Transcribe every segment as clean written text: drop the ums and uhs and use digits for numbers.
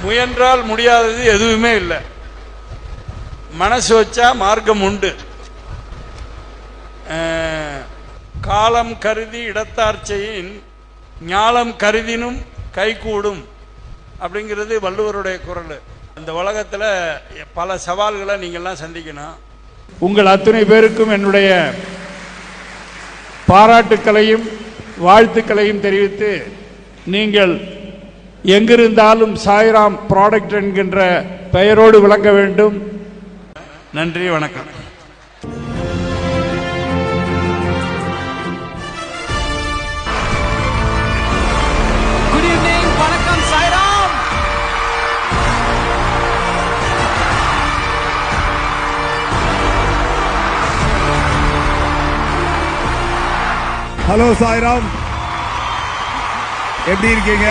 முயன்றால் முடியாதது எதுவுமே இல்லை. மனசு வச்சா மார்க்கம் உண்டு. காலம் கருதி இடத்தார் செய்யின் ஞாலம் கருதினும் கைகூடும் அப்படிங்கிறது வள்ளுவருடைய குரல். இந்த உலகத்தில் பல சவால்களை நீங்கள்லாம் சந்திக்கணும். உங்கள் அத்தனை பேருக்கும் என்னுடைய பாராட்டுக்களையும் வாழ்த்துக்களையும் தெரிவித்து, நீங்கள் எங்கிருந்தாலும் சாய்ராம் ப்ராடக்ட் என்கின்ற பெயரோடு விளங்க வேண்டும். நன்றி, வணக்கம். குட் ஈவினிங், வணக்கம் சாய்ராம். ஹலோ சாய்ராம், எப்படி இருக்கீங்க?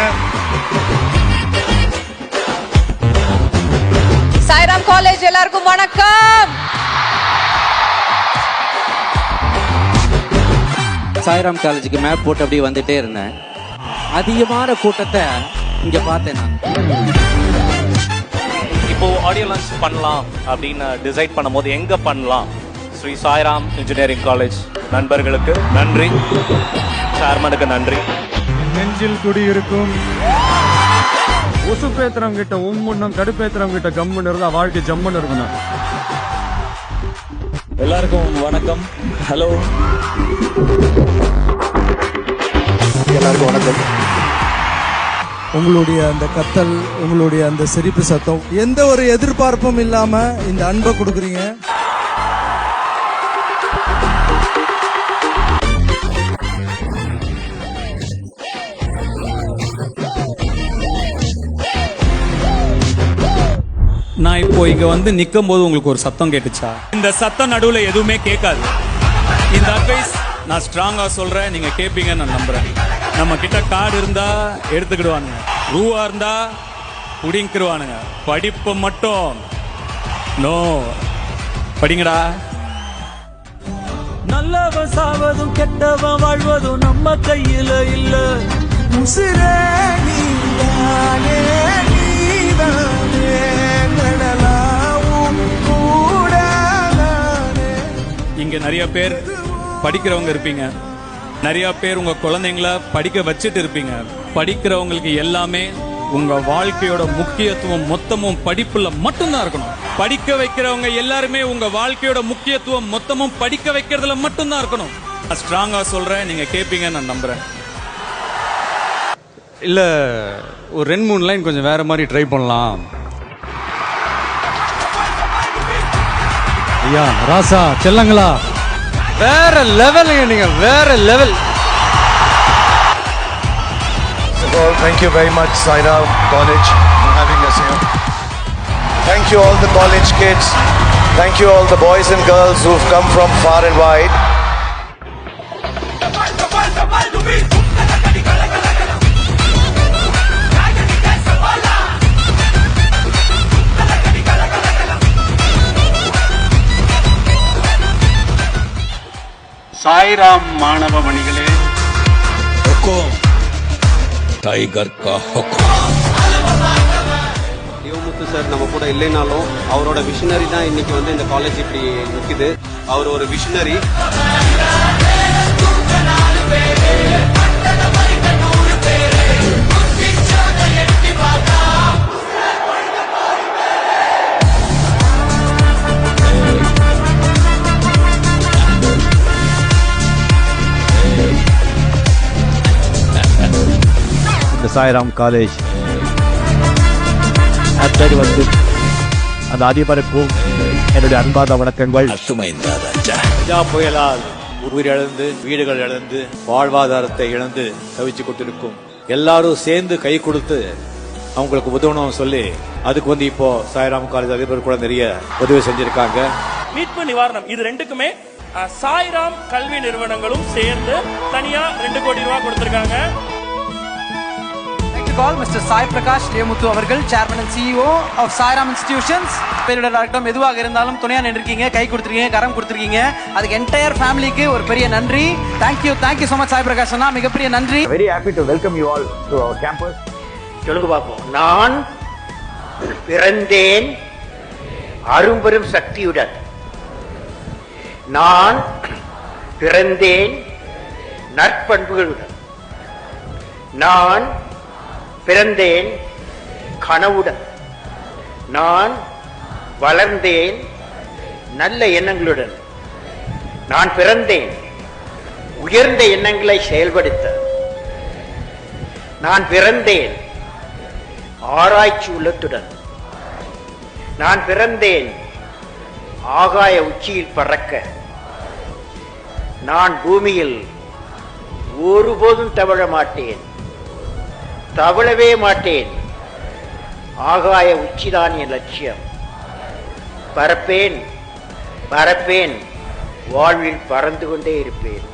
சாய்ராம் காலேஜ் எல்லாருக்கும் வணக்கம். சாய்ராம் காலேஜுக்கு மேப் போட்டு அப்படியே வந்துட்டே இருந்தேன். அதிகமான கூட்டத்தை இங்க பார்த்தேன் நான். இப்போ ஆடியோ லான்ச் பண்ணலாம் அப்படின்னு டிசைட் பண்ணும்போது எங்க பண்ணலாம்? ஸ்ரீ சாய்ராம் இன்ஜினியரிங் காலேஜ் நண்பர்களுக்கு நன்றி, சேர்மனுக்கு நன்றி. நெஞ்சில் குடியிருக்கும் உசுப்பேத்திரம் கிட்ட உம்முன்னம், கடுப்பேத்திரம் கிட்ட கம்முன்னு இருந்தா வாழ்க்கை ஜம்முன்னு இருக்கணும். எல்லாருக்கும் வணக்கம். ஹலோ, எல்லாருக்கும் வணக்கம். உங்களுடைய அந்த கத்தல், உங்களுடைய அந்த சிரிப்பு சத்தம், எந்த ஒரு எதிர்பார்ப்பும் இல்லாம இந்த அன்பை கொடுக்குறீங்க. நான் இப்போ இங்க வந்து நிற்கும் போது உங்களுக்கு ஒரு சத்தம் கேட்டுச்சா? இந்த சத்தம் நடுவுல எதுவுமே கேட்காது. இந்த அட்வைஸ் நான் ஸ்ட்ராங்கா சொல்றேன், நீங்க கேட்பீங்கன்னு நான் நம்புறேன். நம்ம கிட்ட கார்டு இருந்தா எடுத்துக்கிடுவானுங்க, ரூவா இருந்தா புடிங்கிடுவானுங்க. படிப்பு மட்டும் நோ, படிங்கடா. நல்லவன் சாவதும் கெட்டவன் வாழ்வதும் நம்ம கையில இல்ல. உசிரே நீதானே, நீதானே, கடலாவும் கூடலானே. இங்க நிறைய பேர் படிக்கிறவங்க இருப்பீங்க, நிறைய பேர் உங்க குழந்தைங்கள படிக்க வச்சுட்டு இருப்பீங்க. படிக்கிறவங்களுக்கு எல்லாமே உங்க வாழ்க்கையோட முக்கியத்துவம் மொத்தமும் படிப்புல மட்டும்தான் இருக்கணும். படிக்க வைக்கிறவங்க எல்லாருமே உங்க வாழ்க்கையோட முக்கியத்துவம் மொத்தமும் படிக்க வைக்கிறதுல மட்டும்தான் இருக்கணும். நான் ஸ்ட்ராங்கா சொல்றேன், நீங்க கேட்பீங்கன்னு நான் நம்புறேன். இல்ல, ஒரு 2-3 லைன் கொஞ்சம் வேற மாதிரி ட்ரை பண்ணலாம். ஐயா ராசா செல்லங்களா, வேற லெவலுங்க, நீங்க வேற level. Thank you very much, Sairam College, for having us here. Thank you all the college kids. Thank you all the boys and girls who've come from far and wide. Sairam மாணவ மணிகளே, tiger கா ஹுக்கும். தேவமுத்து sir நம்ம கூட இல்லைனாலும் அவரோட visionary தான் இன்னைக்கு வந்து இந்த காலேஜ் இப்படி நிற்குது. அவர் ஒரு விஷனரி. சாய்ராம் காலேஜ் வந்து அந்த அதிபருக்கும் என்னுடைய அன்பாத வணக்கங்கள். கஜா புயலால் உயிரிழந்து, வீடுகள் இழந்து, வாழ்வாதாரத்தை இழந்து தவிச்சு கொண்டிருக்கும் எல்லாரும் சேர்ந்து கை கொடுத்து அவங்களுக்கு உதவணும் சொல்லி அதுக்கு வந்து இப்போ சாய்ராம் காலேஜ் அதிபர் கூட நிறைய உதவி செஞ்சிருக்காங்க. மீட்பு நிவாரணம், இது ரெண்டுக்குமே சாய்ராம் கல்வி நிறுவனங்களும் சேர்ந்து தனியா 2 கோடி ரூபாய் கொடுத்திருக்காங்க. கால் மிஸ்டர் சாய் பிரகாஷ் தேமுத்து அவர்கள், chairman and CEO of Sairam institutions. பேரோட டாக்டர் எதுவாக இருந்தாலும் துணையா நின்றுருக்கீங்க, கை கொடுத்துருக்கீங்க, கரம் கொடுத்துருக்கீங்க. அதுக்கு என்டையர் ஃபேமிலிக்கு ஒரு பெரிய நன்றி. Thank you so much Sai Prakash அண்ணா, மிகப்பெரிய நன்றி. Very happy to welcome you all to our campus. சொல்லுங்க பாப்போம். நான் பிறந்தேன் அரும்பெரும் சக்தியுடன். நான் பிறந்தேன் நற்பண்புகளுடன். நான் பிறந்தேன் கனவுடன். நான் வளர்ந்தேன் நல்ல எண்ணங்களுடன். நான் பிறந்தேன் உயர்ந்த எண்ணங்களை செயல்படுத்த. நான் பிறந்தேன் ஆராய்ச்சி உள்ளத்துடன். நான் பிறந்தேன் ஆகாய உச்சியில் பறக்க. நான் பூமியில் ஒருபோதும் தவழ மாட்டேன், தவழவே மாட்டேன். ஆகாய உச்சிதான் என் லட்சியம். பறப்பேன் பறப்பேன், வாழ்வில் பறந்து கொண்டே இருப்பேன்.